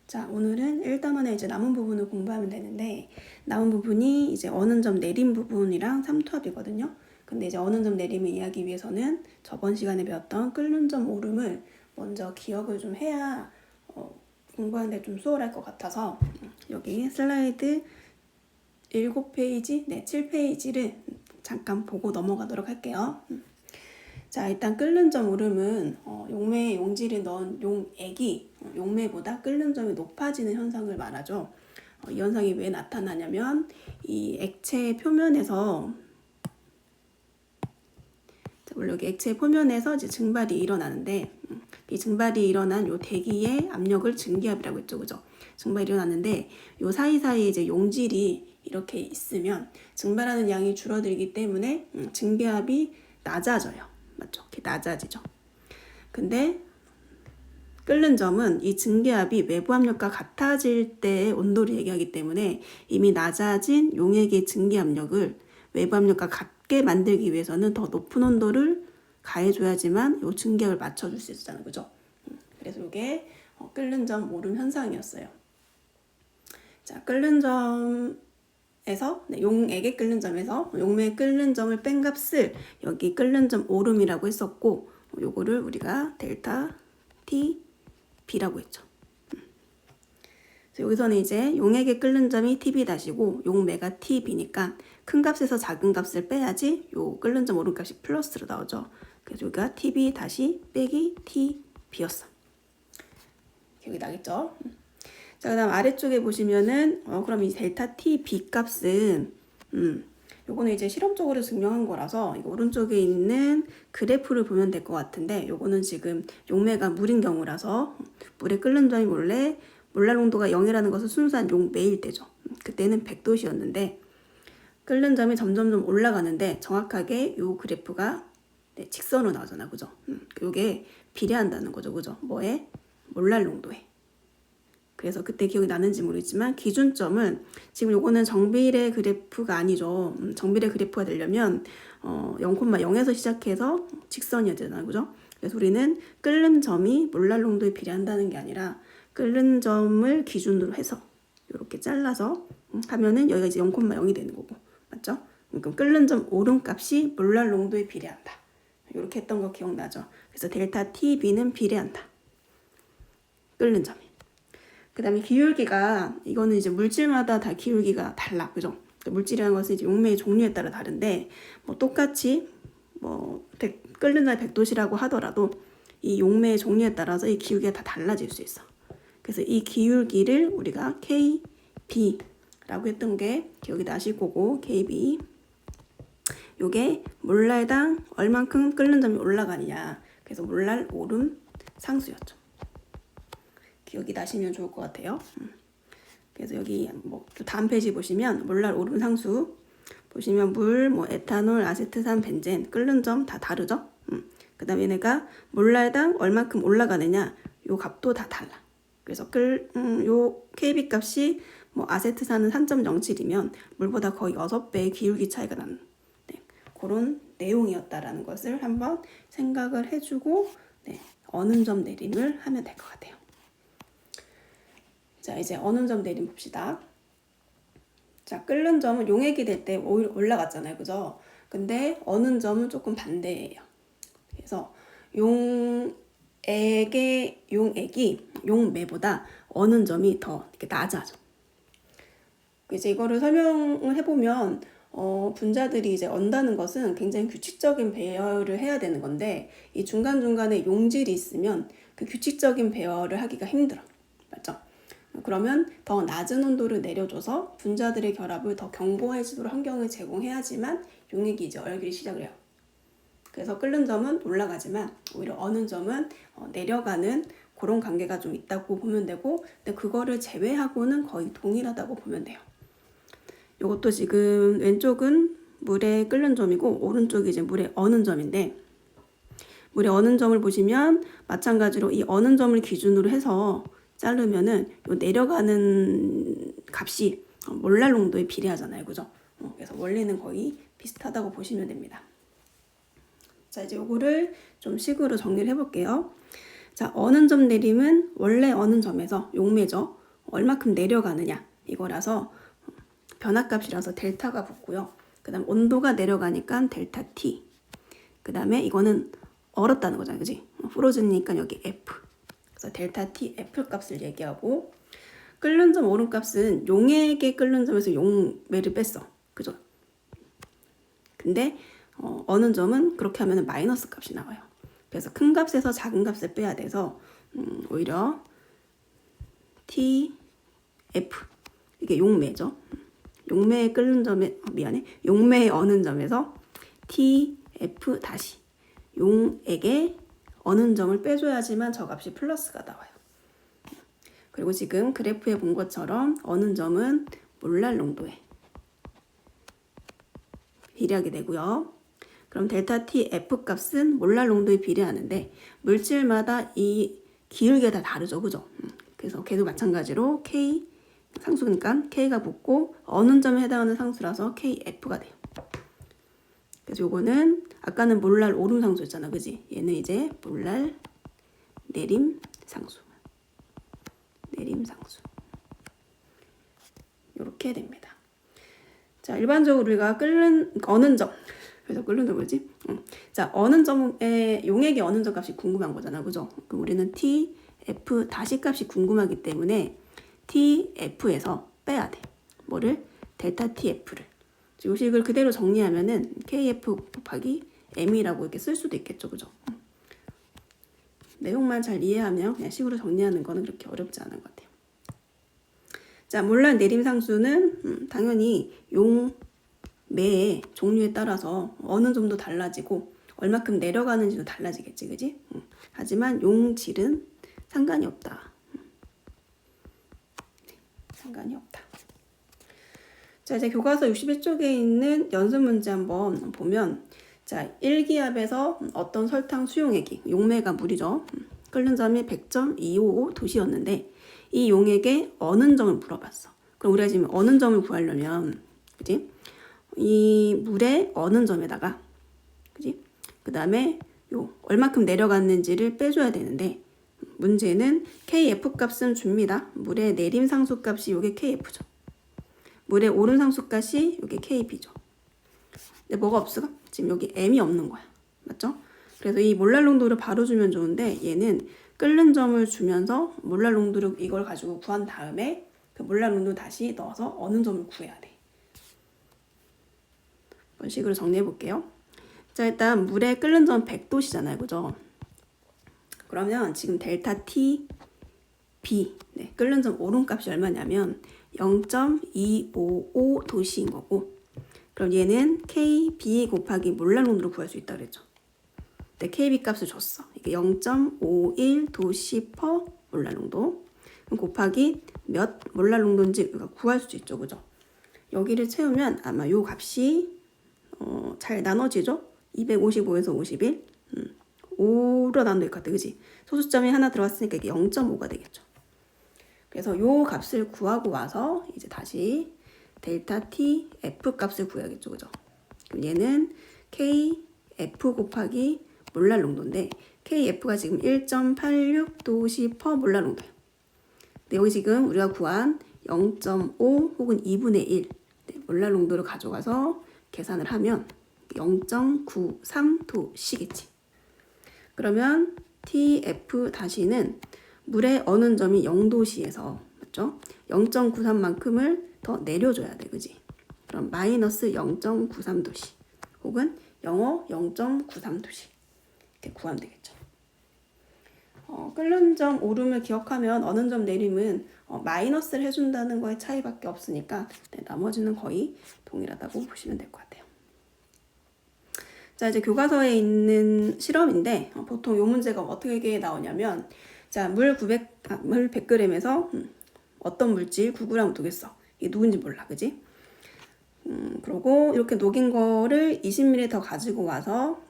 자, 오늘은 1단원의 이제 남은 부분을 공부하면 되는데, 남은 부분이 이제 어는 점 내림 부분이랑 삼투압이거든요. 근데 이제 어는 점 내림을 이해하기 위해서는 저번 시간에 배웠던 끓는 점 오름을 먼저 기억을 좀 해야 공부하는데 좀 수월할 것 같아서 여기 슬라이드 7페이지, 7페이지를 잠깐 보고 넘어가도록 할게요. 자, 일단 끓는 점 오름은 용매에 용지를 넣은 용액이 용매보다 끓는 점이 높아지는 현상을 말하죠. 이 현상이 왜 나타나냐면 이 액체 표면에서 원래 여기 액체 표면에서 이제 증발이 일어나는데 이 증발이 일어난 요 대기의 압력을 증기압이라고 했죠, 그죠? 증발이 일어나는데 요 사이사이에 이제 용질이 이렇게 있으면 증발하는 양이 줄어들기 때문에 증기압이 낮아져요. 맞죠? 이렇게 낮아지죠. 근데 끓는 점은 이 증기압이 외부 압력과 같아질 때의 온도를 얘기하기 때문에 이미 낮아진 용액의 증기압력을 외부 압력과 같게 만들기 위해서는 더 높은 온도를 가해줘야지만 이 증기압을 맞춰줄 수 있잖아요. 그죠? 그래서 이게 끓는 점 오름 현상이었어요. 자, 끓는 점에서 용액의 끓는 점에서 용매의 끓는 점을 뺀 값을 여기 끓는 점 오름이라고 했었고 요거를 우리가 델타 T B라고 했죠. 여기서는 이제 용액의 끓는 점이 TB-고 용매가 TB니까 큰 값에서 작은 값을 빼야지 요 끓는 점 오름 값이 플러스로 나오죠. 그래서 여기가 TB 빼기 TB였어. 기억이 나겠죠? 자, 그 다음 아래쪽에 보시면은 그럼 이 델타 TB 값은 요거는 이제 실험적으로 증명한 거라서 이거 오른쪽에 있는 그래프를 보면 될 것 같은데 요거는 지금 용매가 물인 경우라서 물에 끓는 점이 몰랄 농도가 0이라는 것은 순수한 용매일 때죠. 그때는 100도씨였는데 끓는 점이 점점점 올라가는데 정확하게 요 그래프가 직선으로 나오잖아, 그죠? 요게 비례한다는 거죠, 그죠? 뭐에? 몰랄 농도에. 그래서 그때 기억이 나는지 모르겠지만 기준점은 지금 요거는 정비례 그래프가 아니죠. 정비례 그래프가 되려면 0,0에서 시작해서 직선이어야 되잖아요. 그죠? 그래서 우리는 끓는 점이 몰랄 농도에 비례한다는 게 아니라 끓는 점을 기준으로 해서 이렇게 잘라서 하면은 여기가 이제 0,0이 되는 거고. 맞죠? 그럼 끓는 점 오름값이 몰랄 농도에 비례한다. 이렇게 했던 거 기억나죠? 그래서 델타 TB는 비례한다. 끓는 점이. 그 다음에 기울기가 이거는 이제 물질마다 다 기울기가 달라, 그죠? 물질이라는 것은 이제 용매의 종류에 따라 다른데 뭐 똑같이 끓는 날 100도씨라고 하더라도 이 용매의 종류에 따라서 이 기울기가 다 달라질 수 있어. 그래서 이 기울기를 우리가 KB라고 했던 게 기억이 나실 거고 KB 요게 몰랄당 얼만큼 끓는 점이 올라가느냐. 그래서 몰랄 오름 상수였죠. 기억이 나시면 좋을 것 같아요. 그래서 여기 다음 페이지 보시면 몰랄 오름 상수 보시면 물, 에탄올, 아세트산, 벤젠 끓는 점 다 다르죠. 그 다음에 얘네가 몰랄당 얼만큼 올라가느냐 요 값도 다 달라. 그래서 요 KB 값이 아세트산은 3.07이면 물보다 거의 6배의 기울기 차이가 나는 그런 내용이었다라는 것을 한번 생각을 해주고 어는 점 내림을 하면 될 것 같아요. 자, 이제 어는 점 내림 봅시다. 자, 끓는 점은 용액이 될 때 오히려 올라갔잖아요, 그죠? 근데 어는 점은 조금 반대예요. 그래서 용액이 용매보다 어는 점이 더 이렇게 낮아져. 이제 이거를 설명을 해보면 분자들이 이제 언다는 것은 굉장히 규칙적인 배열을 해야 되는 건데 이 중간중간에 용질이 있으면 그 규칙적인 배열을 하기가 힘들어. 맞죠? 그러면 더 낮은 온도를 내려줘서 분자들의 결합을 더 견고해지도록 환경을 제공해야지만 용액이 이제 얼기 시작을 해요. 그래서 끓는 점은 올라가지만 오히려 어는 점은 내려가는 그런 관계가 좀 있다고 보면 되고 근데 그거를 제외하고는 거의 동일하다고 보면 돼요. 이것도 지금 왼쪽은 물에 끓는 점이고 오른쪽이 이제 물에 어는 점인데 물에 어는 점을 보시면 마찬가지로 이 어는 점을 기준으로 해서 자르면은 요 내려가는 값이 몰랄 농도에 비례하잖아요, 그죠? 그래서 원리는 거의 비슷하다고 보시면 됩니다. 자, 이제 요거를 좀 식으로 정리를 해볼게요. 자, 어는 점 내림은 원래 어는 점에서 용매죠. 얼마큼 내려가느냐 이거라서 변화값이라서 델타가 붙고요. 그 다음 온도가 내려가니까 델타 T. 그 다음에 이거는 얼었다는 거잖아요. 그지? 프로즌이니까 여기 F. 그래서 델타 T F 값을 얘기하고 끓는 점 오름 값은 용액의 끓는 점에서 용매를 뺐어. 그죠? 근데 어는 점은 그렇게 하면 마이너스 값이 나와요. 그래서 큰 값에서 작은 값을 빼야 돼서 오히려 T, F 이게 용매죠. 용매의 끓는 점에 용매의 어는 점에서 T, F 다시 용액의 어는 점을 빼줘야지만 저 값이 플러스가 나와요. 그리고 지금 그래프에 본 것처럼 어는 점은 몰랄 농도에 비례하게 되고요. 그럼 델타 T F 값은 몰랄 농도에 비례하는데 물질마다 이 기울기가 다 다르죠. 그죠? 그래서 걔도 마찬가지로 K 상수니까 K가 붙고 어는 점에 해당하는 상수라서 KF가 돼요. 그래서 요거는 아까는 몰랄 오름 상수였잖아. 그지? 얘는 이제 몰랄 내림 상수. 내림 상수. 이렇게 됩니다. 자, 일반적으로 우리가 어는 점. 그래서 끓는 점 뭐지? 자, 어는 점에 용액의 어는 점 값이 궁금한 거잖아. 그죠? 그럼 우리는 T, F 다시 값이 궁금하기 때문에 TF에서 빼야 돼. 뭐를? 델타 TF를. 이 식을 그대로 정리하면은 KF 곱하기 M이라고 이렇게 쓸 수도 있겠죠. 그죠? 내용만 잘 이해하면 그냥 식으로 정리하는 거는 그렇게 어렵지 않은 것 같아요. 자, 몰랄 내림 상수는 당연히 용매의 종류에 따라서 어느 정도 달라지고 얼마큼 내려가는지도 달라지겠지. 그지? 하지만 용질은 상관이 없다. 상관이 없다. 자, 이제 교과서 61쪽에 있는 연습 문제 한번 보면 자, 1기압에서 어떤 설탕 수용액이 용매가 물이죠. 끓는 점이 100.255 도시였는데 이 용액의 어는 점을 물어봤어. 그럼 우리가 지금 어는 점을 구하려면 그지? 이 물의 어는 점에다가 그지? 그다음에 요 얼마큼 내려갔는지를 빼줘야 되는데 문제는 KF 값은 줍니다. 물의 내림 상수 값이 요게 KF죠. 물의 오름 상수 값이 요게 KB죠. 근데 뭐가 없어? 지금 여기 M이 없는 거야. 맞죠? 그래서 이 몰랄 농도를 바로 주면 좋은데 얘는 끓는 점을 주면서 몰랄 농도를 이걸 가지고 구한 다음에 그 몰랄 농도 다시 넣어서 어느 점을 구해야 돼. 이런 식으로 정리해 볼게요. 자, 일단 물의 끓는 점 100도씨잖아요. 그죠? 그러면 지금 델타 T B 네, 끓는 점 오름 값이 얼마냐면 0.255 도시인 거고 그럼 얘는 KB 곱하기 몰랄 농도로 구할 수 있다 그랬죠. 근데 KB 값을 줬어. 이게 0.51 도시 퍼 몰랄 농도. 그럼 곱하기 몇 몰랄 농도인지 우리가 구할 수 있죠. 그죠? 여기를 채우면 아마 요 값이 잘 나눠지죠? 255에서 51. 5로 나눠질 것 같아. 그지? 소수점이 하나 들어왔으니까 이게 0.5가 되겠죠. 그래서 요 값을 구하고 와서 이제 다시 델타 T F 값을 구해야겠죠. 그죠? 그럼 얘는 KF 곱하기 몰랄 농도인데 KF가 지금 1.86 도시 퍼 몰랄 농도예요. 근데 여기 지금 우리가 구한 0.5 혹은 2분의 1 네, 몰랄 농도를 가져가서 계산을 하면 0.93 도시겠지. 그러면 TF 다시는 물의 어는 점이 0도시에서 맞죠? 0.93만큼을 더 내려줘야 돼. 그지? 그럼 마이너스 0.93도시 혹은 영어 0.93도시 이렇게 구하면 되겠죠. 끓는 점 오름을 기억하면 어는 점 내림은 마이너스를 해준다는 거의 차이밖에 없으니까 네, 나머지는 거의 동일하다고 보시면 될 것 같아요. 자, 이제 교과서에 있는 실험인데 보통 이 문제가 어떻게 나오냐면 자, 물 100g에서 어떤 물질 9g 녹였어. 이게 누군지 몰라. 그지? 그리고 이렇게 녹인 거를 20ml 더 가지고 와서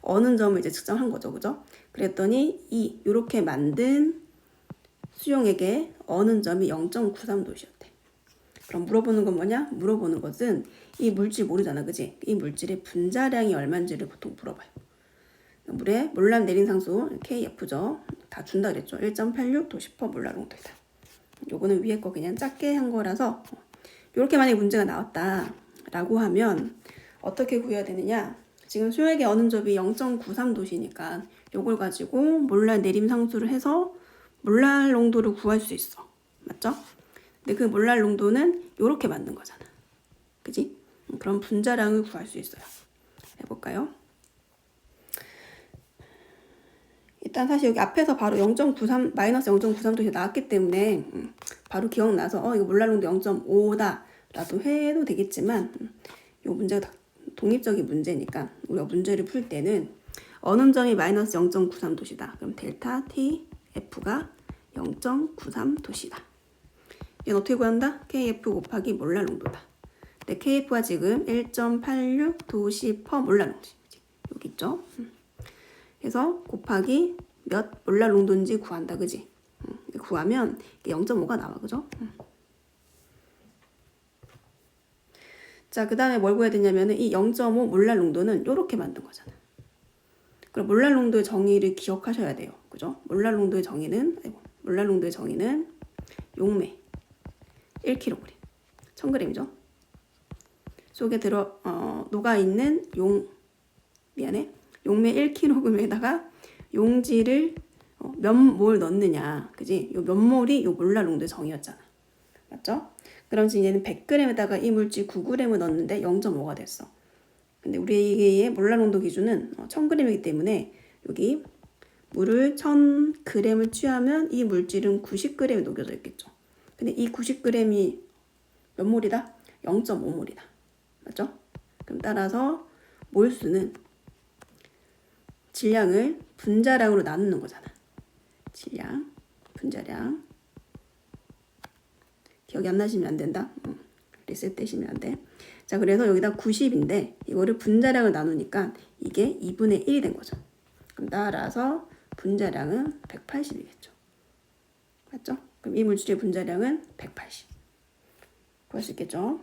어는 점을 이제 측정한 거죠. 그죠? 그랬더니 이렇게 만든 수용액의 어는 점이 0.93도시였대. 그럼 물어보는 건 뭐냐? 물어보는 것은 이 물질 모르잖아. 그지? 이 물질의 분자량이 얼마인지를 보통 물어봐요. 물의 몰락 내림 상수 KF죠. 다 준다 그랬죠. 1.86 도시퍼 몰락 농도이다. 요거는 위에 거 그냥 작게 한 거라서 이렇게 만약에 문제가 나왔다라고 하면 어떻게 구해야 되느냐? 지금 소액의 어는접이 0.93도시니까 요걸 가지고 몰랄 내림 상수를 해서 몰랄 농도를 구할 수 있어. 맞죠? 근데 그 몰랄 농도는 요렇게 만든 거잖아. 그지? 그럼 분자량을 구할 수 있어요. 해볼까요? 일단 사실 여기 앞에서 바로 0.93 마이너스 0.93도시 나왔기 때문에 바로 기억나서 이거 몰랄 농도 0.5다 라도 해도 되겠지만 이 문제가 독립적인 문제니까 우리가 문제를 풀 때는 어느 점이 마이너스 0.93도시다. 그럼 델타 TF가 0.93도시다. 얘는 어떻게 구한다? KF 곱하기 몰랄 농도다. 근데 KF가 지금 1.86 도시 퍼 몰랄 농도. 여기 있죠? 그래서 곱하기 몇 몰랄 농도인지 구한다. 그지? 구하면 0.5가 나와. 그죠? 자, 그 다음에 뭘 구해야 되냐면은 이 0.5 몰랄 농도는 요렇게 만든 거잖아. 그럼 몰랄 농도의 정의를 기억하셔야 돼요. 그죠? 몰랄 농도의 정의는 용매 1kg 1000g이죠. 속에 녹아 있는 용매 1kg에다가 용지를 몇 몰 넣느냐. 그지? 요 몇 몰이 요 몰랄 농도의 정의였잖아. 맞죠? 그럼 지금 얘는 100g에다가 이 물질 9g을 넣었는데 0.5가 됐어. 근데 우리의 몰랄 농도 기준은 1000g이기 때문에 여기 물을 1000g을 취하면 이 물질은 90g이 녹여져 있겠죠. 근데 이 90g이 몇 몰이다? 0.5몰이다. 맞죠? 그럼 따라서 몰수는 질량을 분자량으로 나누는 거잖아. 질량, 분자량. 기억이 안 나시면 안 된다. 리셋되시면 안 돼. 자, 그래서 여기다 90인데 이거를 분자량을 나누니까 이게 2분의 1이 된 거죠. 그럼 따라서 분자량은 180이겠죠. 맞죠? 그럼 이 물질의 분자량은 180. 구할 수 있겠죠?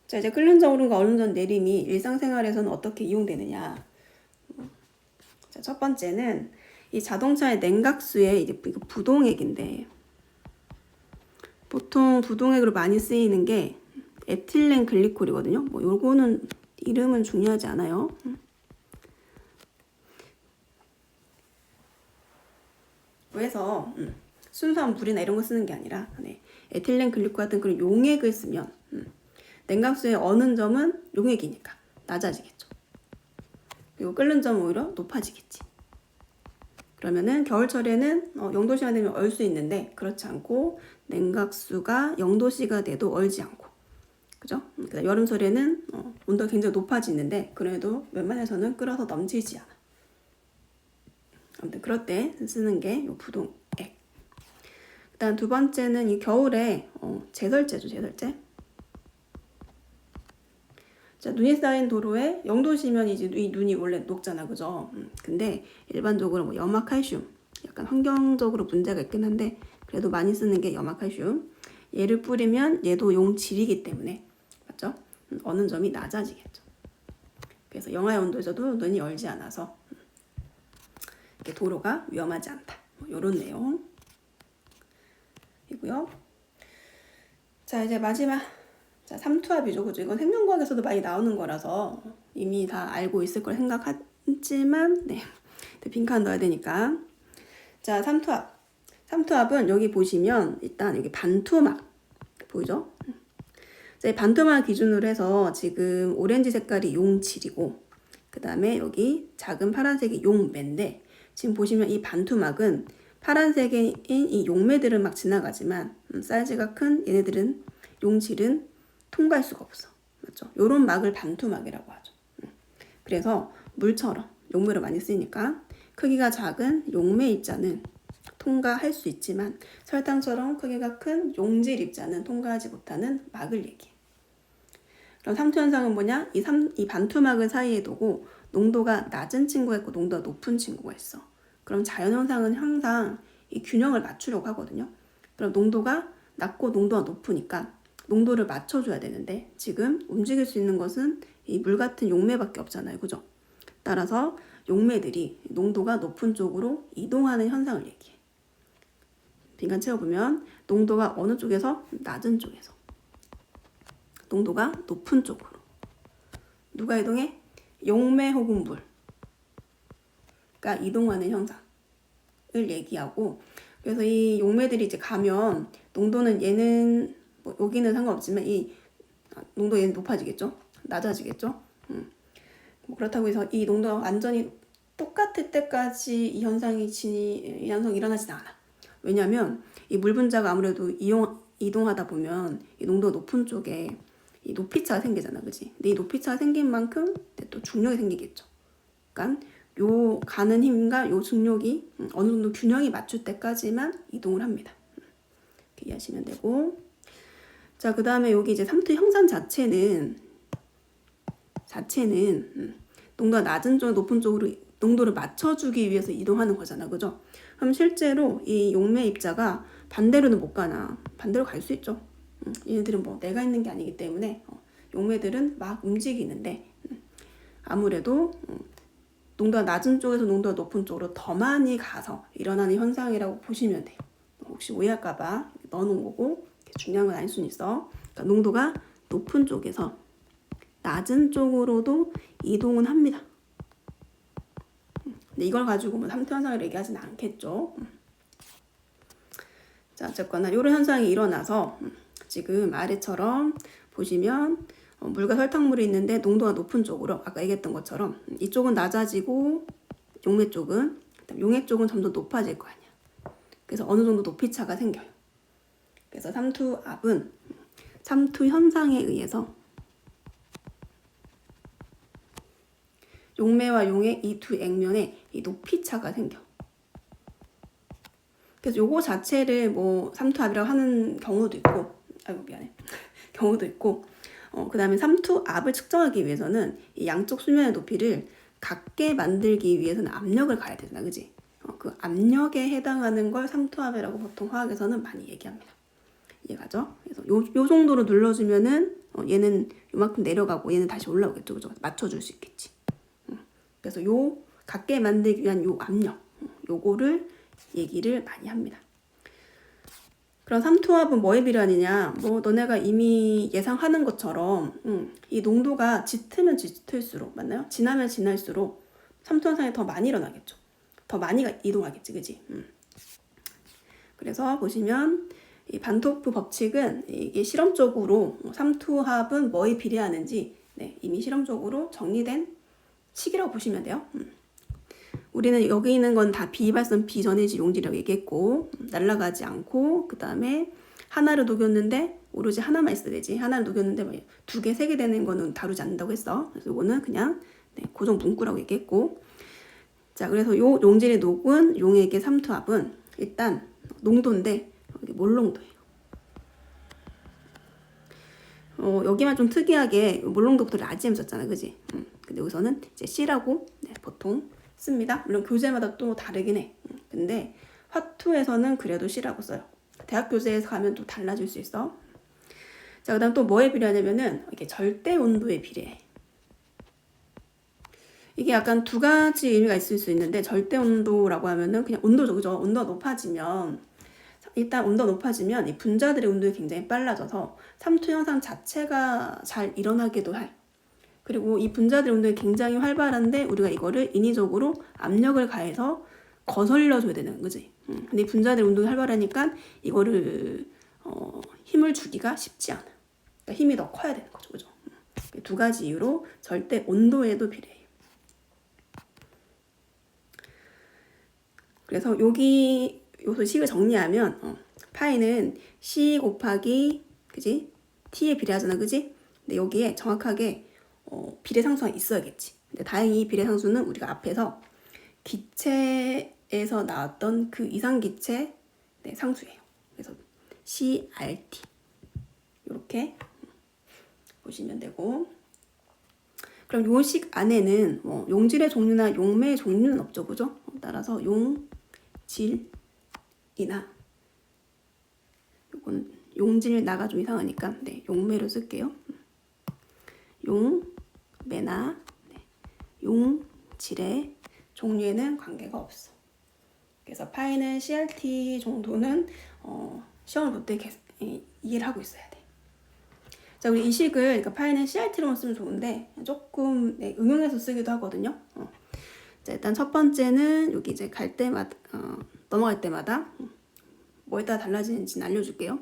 자, 이제 끓는 점 오름과 얼는 점 내림이 일상생활에서는 어떻게 이용되느냐. 자, 첫 번째는 이 자동차의 냉각수의 이제 이거 부동액인데 보통 부동액으로 많이 쓰이는 게 에틸렌 글리콜이거든요. 뭐 요거는 이름은 중요하지 않아요. 그래서 순수한 물이나 이런 거 쓰는 게 아니라 에틸렌 글리콜 같은 그런 용액을 쓰면 냉각수의 어는 점은 용액이니까 낮아지겠죠. 그리고 끓는 점은 오히려 높아지겠지. 그러면은 겨울철에는 0도씨가 되면 얼 수 있는데 그렇지 않고 냉각수가 0도씨가 돼도 얼지 않고, 그죠? 그러니까 여름철에는 온도가 굉장히 높아지는데 그래도 웬만해서는 끓어서 넘치지 않아. 아무튼 그럴 때 쓰는 게 요 부동액. 일단 두 번째는 이 겨울에 제설제죠, 제설제. 자, 눈이 쌓인 도로에 0도씨면 이제 이 눈이 원래 녹잖아, 그죠? 근데 일반적으로 뭐 염화칼슘, 약간 환경적으로 문제가 있긴 한데 그래도 많이 쓰는 게 염화칼슘. 얘를 뿌리면 얘도 용질이기 때문에, 맞죠? 어는 점이 낮아지겠죠. 그래서 영하의 온도에서도 눈이 얼지 않아서 이렇게 도로가 위험하지 않다. 뭐 이런 내용이고요. 자, 이제 마지막. 자, 삼투압이죠. 그죠? 이건 생명과학에서도 많이 나오는 거라서 이미 다 알고 있을 걸 생각하지만, 빈칸 넣어야 되니까. 자, 삼투압. 삼투압은 여기 보시면 일단 여기 반투막 보이죠? 자, 이 반투막 기준으로 해서 지금 오렌지 색깔이 용질이고, 그 다음에 여기 작은 파란색이 용매인데, 지금 보시면 이 반투막은 파란색인 이 용매들은 막 지나가지만 사이즈가 큰 얘네들은 용질은 통과할 수가 없어. 맞죠? 요런 막을 반투막이라고 하죠. 그래서 물처럼 용매로 많이 쓰이니까 크기가 작은 용매 입자는 통과할 수 있지만 설탕처럼 크기가 큰 용질 입자는 통과하지 못하는 막을 얘기해. 그럼 삼투 현상은 뭐냐? 이 반투막을 사이에 두고 농도가 낮은 친구가 있고 농도가 높은 친구가 있어. 그럼 자연 현상은 항상 이 균형을 맞추려고 하거든요. 그럼 농도가 낮고 농도가 높으니까 농도를 맞춰줘야 되는데 지금 움직일 수 있는 것은 이 물 같은 용매밖에 없잖아요. 그죠? 따라서 용매들이 농도가 높은 쪽으로 이동하는 현상을 얘기해. 빈칸 채워보면 농도가 어느 쪽에서? 낮은 쪽에서. 농도가 높은 쪽으로. 누가 이동해? 용매 혹은 물가 이동하는 현상을 얘기하고, 그래서 이 용매들이 이제 가면 농도는 얘는 뭐 여기는 상관없지만 이 농도 얘는 높아지겠죠? 낮아지겠죠? 뭐 그렇다고 해서 이 농도가 완전히 똑같을 때까지 이 현상이 일어나진 않아. 왜냐하면 이 물 분자가 아무래도 이동하다 보면 이 농도가 높은 쪽에 이 높이차가 생기잖아, 그지? 근데 이 높이차가 생긴 만큼 또 중력이 생기겠죠. 그러니까 요 가는 힘과 요 중력이 어느 정도 균형이 맞출 때까지만 이동을 합니다. 이렇게 이해하시면 되고, 자, 그 다음에 여기 이제 삼투 형상 자체는 농도가 낮은 쪽, 높은 쪽으로 농도를 맞춰주기 위해서 이동하는 거잖아, 그죠? 그럼 실제로 이 용매 입자가 반대로는 못 가나? 반대로 갈 수 있죠. 얘네들은 뭐 내가 있는 게 아니기 때문에 용매들은 막 움직이는데 아무래도 농도가 낮은 쪽에서 농도가 높은 쪽으로 더 많이 가서 일어나는 현상이라고 보시면 돼요. 혹시 오해할까봐 넣어놓은 거고, 중요한 건 아닐 수는 있어. 그러니까 농도가 높은 쪽에서 낮은 쪽으로도 이동은 합니다. 근데 이걸 가지고 뭐 삼투 현상을 얘기하지는 않겠죠. 자, 어쨌거나 이런 현상이 일어나서 지금 아래처럼 보시면 물과 설탕물이 있는데 농도가 높은 쪽으로 아까 얘기했던 것처럼 이쪽은 낮아지고 용매 쪽은 점점 높아질 거 아니야. 그래서 어느 정도 높이차가 생겨요. 그래서 삼투압은 삼투 현상에 의해서 용매와 용의 이 두 액면에 이 높이차가 생겨. 그래서 요거 자체를 뭐 삼투압이라고 하는 경우도 있고, 경우도 있고, 그 다음에 삼투압을 측정하기 위해서는 이 양쪽 수면의 높이를 같게 만들기 위해서는 압력을 가야 되잖아, 그지? 그 압력에 해당하는 걸 삼투압이라고 보통 화학에서는 많이 얘기합니다. 이해가죠? 그래서 요 정도로 눌러주면은 얘는 요만큼 내려가고 얘는 다시 올라오겠죠, 그죠? 맞춰줄 수 있겠지. 그래서 요 같게 만들기 위한 요 압력, 요거를 얘기를 많이 합니다. 그럼 삼투압은 뭐에 비례하느냐? 뭐 너네가 이미 예상하는 것처럼 이 농도가 짙으면 짙을수록, 맞나요? 진하면 진할수록 삼투 현상이 더 많이 일어나겠죠. 더 많이 이동하겠지, 그지? 그래서 보시면 이 반토프 법칙은 이게 실험적으로 삼투압은 뭐에 비례하는지 이미 실험적으로 정리된 식이라고 보시면 돼요. 우리는 여기 있는 건 다 비발선 비전해질 용질이라고 얘기했고, 날아가지 않고, 그 다음에 하나를 녹였는데 오로지 하나만 있어야 되지. 하나를 녹였는데 뭐 2개, 3개 되는 거는 다루지 않는다고 했어. 그래서 이거는 그냥 고정 문구라고 얘기했고, 자, 그래서 요 용질이 녹은 용액의 삼투압은 일단 농도인데 몰농도예요. 여기만 좀 특이하게 몰농도부터 라지엠 썼잖아, 그지? 근데 여기서는 이제 C라고 보통 씁니다. 물론 교재마다 또 다르긴 해. 근데 화투에서는 그래도 C라고 써요. 대학 교재에서 가면 또 달라질 수 있어. 자, 그다음 또 뭐에 비례하냐면은 이게 절대 온도에 비례해. 이게 약간 두 가지 의미가 있을 수 있는데, 절대 온도라고 하면은 그냥 온도죠, 그죠? 온도가 높아지면 일단 온도가 높아지면 이 분자들의 운동이 굉장히 빨라져서 삼투 현상 자체가 잘 일어나기도 할. 그리고 이 분자들의 운동이 굉장히 활발한데 우리가 이거를 인위적으로 압력을 가해서 거슬려줘야 되는 거지. 근데 이 분자들의 운동이 활발하니까 이거를 힘을 주기가 쉽지 않아. 그러니까 힘이 더 커야 되는 거죠, 그죠? 두 가지 이유로 절대 온도에도 비례해요. 그래서 여기 요소 식을 정리하면 파이는 C 곱하기 그지? T에 비례하잖아, 그지? 근데 여기에 정확하게 비례상수가 있어야겠지. 근데 다행히 비례상수는 우리가 앞에서 기체에서 나왔던 그 이상기체 상수예요. 그래서 CRT 이렇게 보시면 되고, 그럼 요 식 안에는 용질의 종류나 용매의 종류는 없죠, 그죠? 따라서 용질이나, 요건 용질 나가 좀 이상하니까 용매로 쓸게요. 용, 매나 용, 질의 종류에는 관계가 없어. 그래서 파이는 CRT 정도는 시험을 볼 때 이해를 하고 있어야 돼. 자, 우리 이 식을 그러니까 파이는 CRT로만 쓰면 좋은데 조금 응용해서 쓰기도 하거든요. 자, 일단 첫 번째는 여기 이제 갈 때마다 넘어갈 때마다 뭐에 따라 달라지는지는 알려줄게요.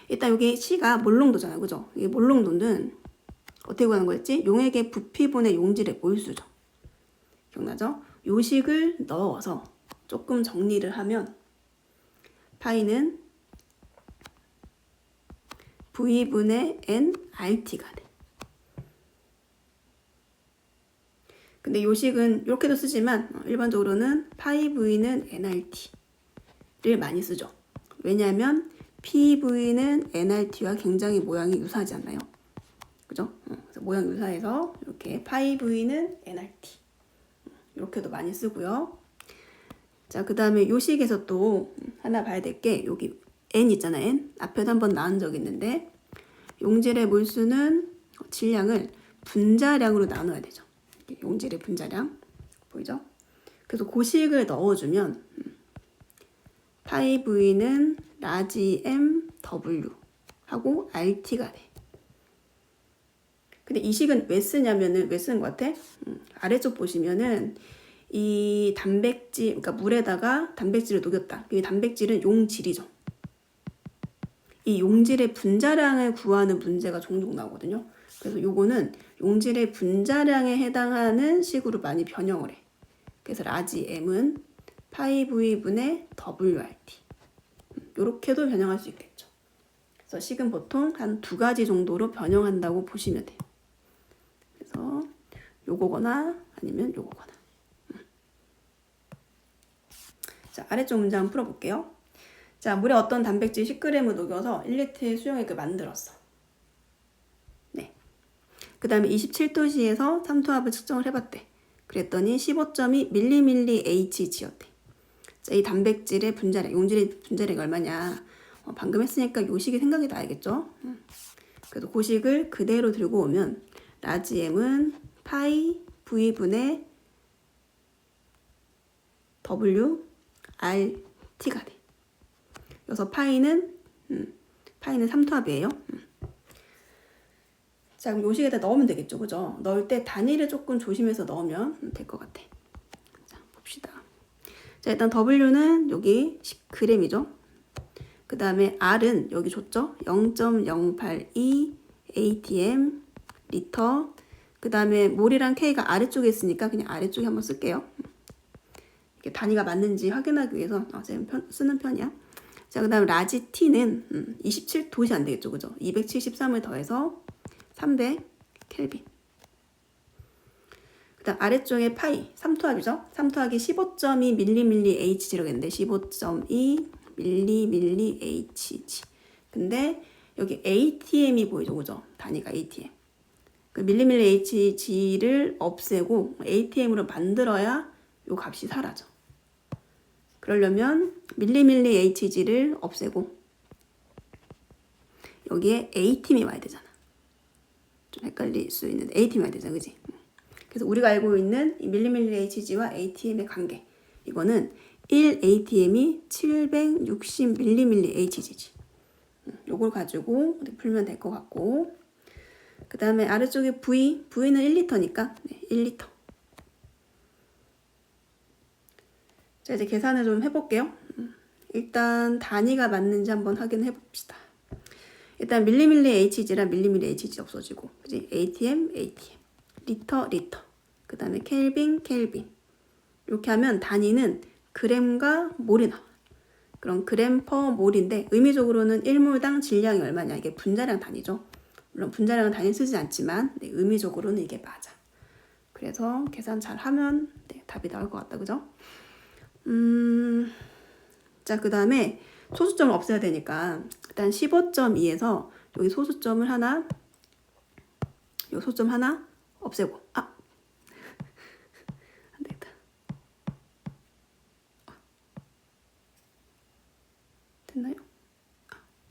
일단 여기 C가 몰롱도잖아요, 그죠? 이 몰롱도는 어떻게 구하는 거였지? 용액의 부피분의 용질의 몰수죠. 기억나죠? 요식을 넣어서 조금 정리를 하면 파이는 V분의 nRT가 돼. 근데 요식은 이렇게도 쓰지만 일반적으로는 파이 V는 nRT를 많이 쓰죠. 왜냐하면 PV는 nRT와 굉장히 모양이 유사하지 않나요? 그죠? 그래서 모양 유사해서 이렇게 파이 V는 nRT 이렇게도 많이 쓰고요. 자, 그 다음에 요식에서 또 하나 봐야 될 게 여기 n 있잖아요. n 앞에도 한번 나온 적 있는데 용질의 몰수는 질량을 분자량으로 나눠야 되죠. 용질의 분자량 보이죠? 그래서 고식을 넣어주면 파이 V는 라지 M W 하고 RT가 돼. 근데 이 식은 왜 쓰냐면은 왜 쓰는 것 같아? 아래쪽 보시면은 이 단백질, 그러니까 물에다가 단백질을 녹였다. 이 단백질은 용질이죠. 이 용질의 분자량을 구하는 문제가 종종 나오거든요. 그래서 요거는 용질의 분자량에 해당하는 식으로 많이 변형을 해. 그래서 라지 M은 파이 V분의 WRT. 요렇게도 변형할 수 있겠죠. 그래서 식은 보통 한 2가지 정도로 변형한다고 보시면 돼요. 그래서 요거거나 아니면 요거거나. 자, 아래쪽 문제 한번 풀어볼게요. 자, 물에 어떤 단백질 10g을 녹여서 1리터의 수용액을 만들었어. 네. 그 다음에 27도씨에서 삼투압을 측정을 해봤대. 그랬더니 15.2mmHg였대. 자, 이 단백질의 분자량, 용질의 분자량이 얼마냐? 방금 했으니까 요 식이 생각이 나야겠죠? 그래서 그 식을 그대로 들고 오면 라지 M은 파이 V분의 WRT가 돼. 그래서 파이는 삼투압이에요. 자, 그럼 요식에다 넣으면 되겠죠, 그죠? 넣을 때 단위를 조금 조심해서 넣으면 될 것 같아. 자, 봅시다. 자, 일단 W는 여기 10g이죠. 그 다음에 R은 여기 줬죠? 0.082 atm 리터. 그 다음에 몰이랑 K가 아래쪽에 있으니까 그냥 아래쪽에 한번 쓸게요. 이게 단위가 맞는지 확인하기 위해서 쓰는 편이야. 자, 그 다음 라지 T는 27도시 안 되겠죠, 그죠? 273을 더해서 300 켈빈. 그 다음 아래쪽에 파이, 삼투압이죠? 삼투압이 15.2 mmHg라고 했는데 15.2 mmHg. 근데 여기 ATM이 보이죠, 그죠? 단위가 ATM. 그 mmHg를 없애고 ATM으로 만들어야 요 값이 사라져. 그러려면 mmHg를 없애고 여기에 ATM이 와야 되잖아. 좀 헷갈릴 수 있는데 ATM이 와야 되잖아, 그지? 그래서 우리가 알고 있는 이 mmHg와 ATM의 관계, 이거는 1 ATM이 760 mmHg지. 요걸 가지고 풀면 될 것 같고, 그 다음에 아래쪽에 V는 1리터니까 1리터. 자, 이제 계산을 좀 해볼게요. 일단 단위가 맞는지 한번 확인해 봅시다. 일단 mmHg랑 mmHg 없어지고, 그지? ATM, 리터. 그 다음에 켈빈. 이렇게 하면 단위는 그램과 몰이 나와. 그럼 그램 퍼 몰인데 의미적으로는 1몰당 질량이 얼마냐? 이게 분자량 단위죠. 물론 분자량은 단위 쓰지 않지만 의미적으로는 이게 맞아. 그래서 계산 잘 하면 답이 나올 것 같다, 그죠? 자, 그 다음에 소수점을 없애야 되니까 일단 15.2에서 여기 소수점을 하나, 요 소수점 하나 없애고, 안 되겠다. 됐나요?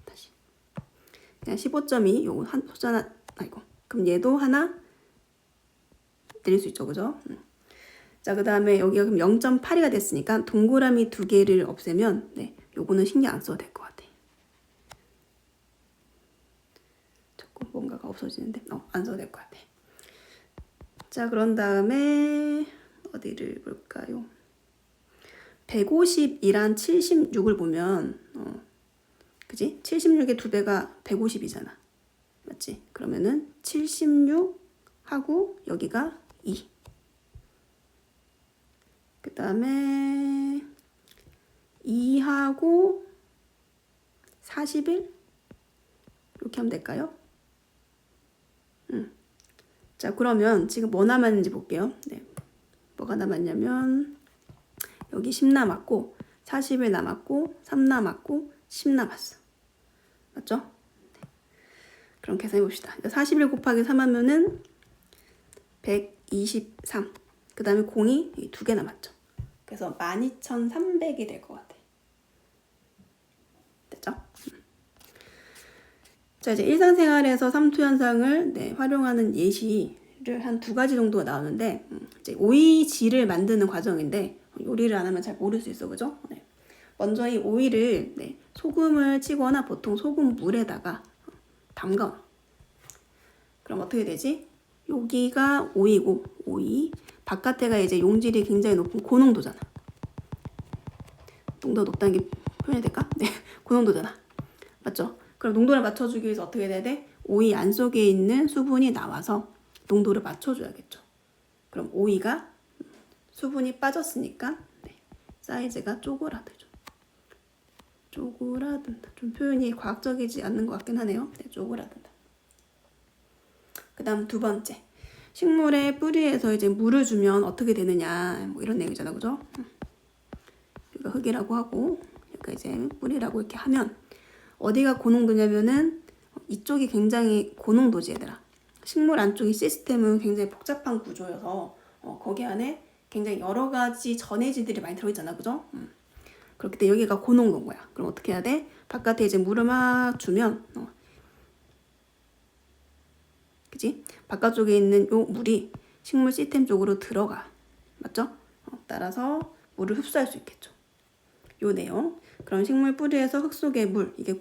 다시. 그냥 15.2 요거 한 소수 하나, 아이고. 그럼 얘도 하나 내릴 수 있죠. 그죠? 자, 그 다음에 여기가 그럼 0.82가 됐으니까 동그라미 2개를 없애면 네, 요거는 신경 안 써도 될 것 같아. 자꾸 뭔가가 없어지는데 안 써도 될 것 같아. 자, 그런 다음에 어디를 볼까요? 150이란 76을 보면 그지? 76의 2배가 150이잖아. 맞지? 그러면은 76하고 여기가 2. 그 다음에 2하고 41 이렇게 하면 될까요? 자, 그러면 지금 뭐 남았는지 볼게요. 네. 뭐가 남았냐면 여기 10 남았고 41 남았고 3 남았고 10 남았어. 맞죠? 네. 그럼 계산해 봅시다. 41 곱하기 3 하면은 123. 그 다음에 0이 2개 남았죠. 그래서 12,300이 될 것 같아. 됐죠? 자, 이제 일상생활에서 삼투 현상을 네, 활용하는 예시를 한 2가지 정도가 나오는데 이제 오이지를 만드는 과정인데 요리를 안 하면 잘 모를 수 있어, 그죠? 네. 먼저 이 오이를 네, 소금을 치거나 보통 소금 물에다가 담가. 그럼 어떻게 되지? 여기가 오이고 오이 바깥에가 이제 용질이 굉장히 높은 고농도잖아. 농도가 높다는 게 표현이 될까? 네, 고농도잖아. 맞죠? 그럼 농도를 맞춰주기 위해서 어떻게 돼야 돼? 오이 안 속에 있는 수분이 나와서 농도를 맞춰줘야겠죠. 그럼 오이가 수분이 빠졌으니까 네, 사이즈가 쪼그라들죠. 쪼그라든다. 좀 표현이 과학적이지 않는 것 같긴 하네요. 네, 쪼그라든다. 그 다음 2번째. 식물의 뿌리에서 이제 물을 주면 어떻게 되느냐. 뭐 이런 내용이잖아. 그죠? 여기가 흙이라고 하고, 여기가 이제 뿌리라고 이렇게 하면, 어디가 고농도냐면은, 이쪽이 굉장히 고농도지, 얘들아. 식물 안쪽이 시스템은 굉장히 복잡한 구조여서, 거기 안에 굉장히 여러 가지 전해질들이 많이 들어있잖아. 그죠? 그렇기 때문에 여기가 고농도인 거야. 그럼 어떻게 해야 돼? 바깥에 이제 물을 막 주면, 그지? 바깥쪽에 있는 요 물이 식물 시스템 쪽으로 들어가. 맞죠? 따라서 물을 흡수할 수 있겠죠. 요 내용. 그럼 식물 뿌리에서 흙 속의 물, 이게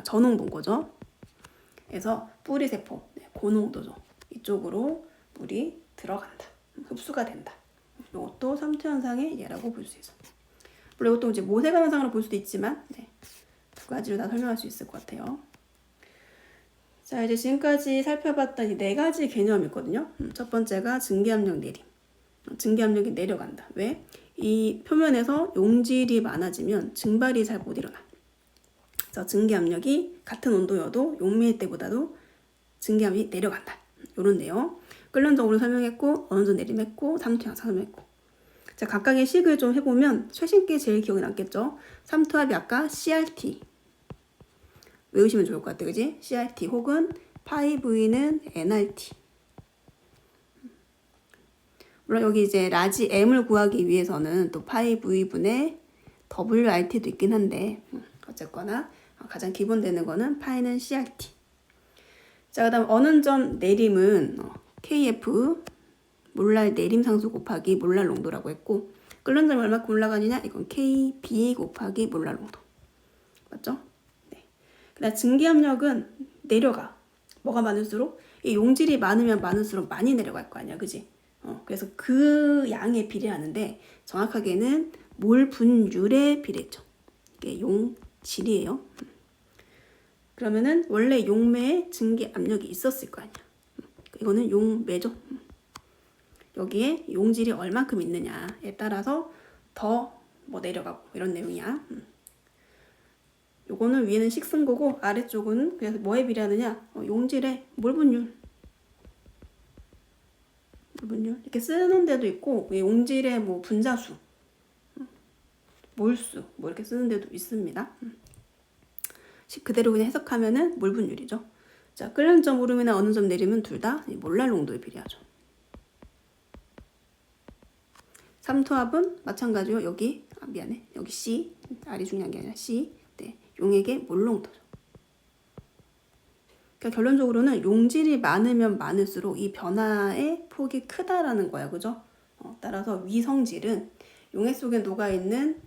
저농도인 거죠. 그래서 뿌리 세포, 네, 고농도죠. 이쪽으로 물이 들어간다. 흡수가 된다. 이것도 삼투 현상의 예라고 볼 수 있어. 물론 이것도 이제 모세가 현상으로 볼 수도 있지만, 네, 2가지로 다 설명할 수 있을 것 같아요. 자, 이제 지금까지 살펴봤던 이 4가지 개념이 있거든요. 첫 번째가 증기압력 내림. 증기압력이 내려간다. 왜? 이 표면에서 용질이 많아지면 증발이 잘 못 일어나. 그래서 증기압력이 같은 온도여도 용매일 때보다도 증기압이 내려간다. 이런 내용. 끓는적으로 설명했고, 어느 정도 내림했고, 삼투 현상 설명했고. 자, 각각의 식을 좀 해보면 최신 게 제일 기억에 남겠죠. 삼투압이 아까 CRT. 외우시면 좋을 것 같아요. 그지? CRT 혹은 파이V는 NRT. 물론 여기 이제 라지 M을 구하기 위해서는 또 파이V분의 WRT도 있긴 한데 어쨌거나 가장 기본 되는 거는 파이는 CRT. 자, 그 다음 어느 점 내림은 KF 몰랄 내림 상수 곱하기 몰랄 농도라고 했고 끓는 점이 얼마큼 올라가느냐? 이건 KB 곱하기 몰랄 농도. 맞죠? 그다음 증기압력은 내려가. 뭐가 많을수록 이 용질이 많으면 많을수록 많이 내려갈 거 아니야, 그지? 그래서 그 양에 비례하는데 정확하게는 몰 분율에 비례죠. 이게 용질이에요. 그러면은 원래 용매에 증기압력이 있었을 거 아니야. 이거는 용매죠. 여기에 용질이 얼만큼 있느냐에 따라서 더 뭐 내려가고 이런 내용이야. 요거는 위에는 식 쓴 거고 아래쪽은 그래서 뭐에 비례하느냐? 용질의 몰 분율. 이렇게 쓰는 데도 있고 용질의 뭐 분자수, 몰수 뭐 이렇게 쓰는 데도 있습니다. 식 그대로 그냥 해석하면은 몰 분율이죠. 자, 끓는 점 오름이나 어느 점 내리면 둘 다 몰랄 농도에 비례하죠. 삼투압은 마찬가지로 여기 여기 C R이 중요한 게 아니라 C. 네, 용액의 몰 농도죠. 그러니까 결론적으로는 용질이 많으면 많을수록 이 변화의 폭이 크다라는 거야, 그죠? 따라서 위성질은 용해 속에 녹아있는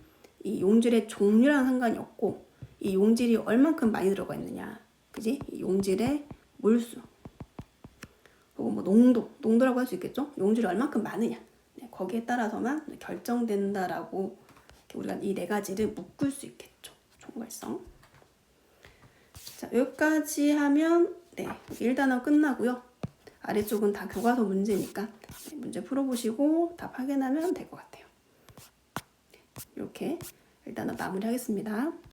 이 용질의 종류랑 상관이 없고 이 용질이 얼만큼 많이 들어가 있느냐, 그지? 이 용질의 몰수 혹은 뭐 농도라고 할 수 있겠죠? 용질이 얼만큼 많으냐, 네, 거기에 따라서만 결정된다라고 우리가 이 네 가지를 묶을 수 있겠죠. 총괄성. 자, 여기까지 하면 네, 1단원 끝나고요. 아래쪽은 다 교과서 문제니까 네, 문제 풀어보시고 답 확인하면 될 것 같아요. 이렇게 1단원 마무리하겠습니다.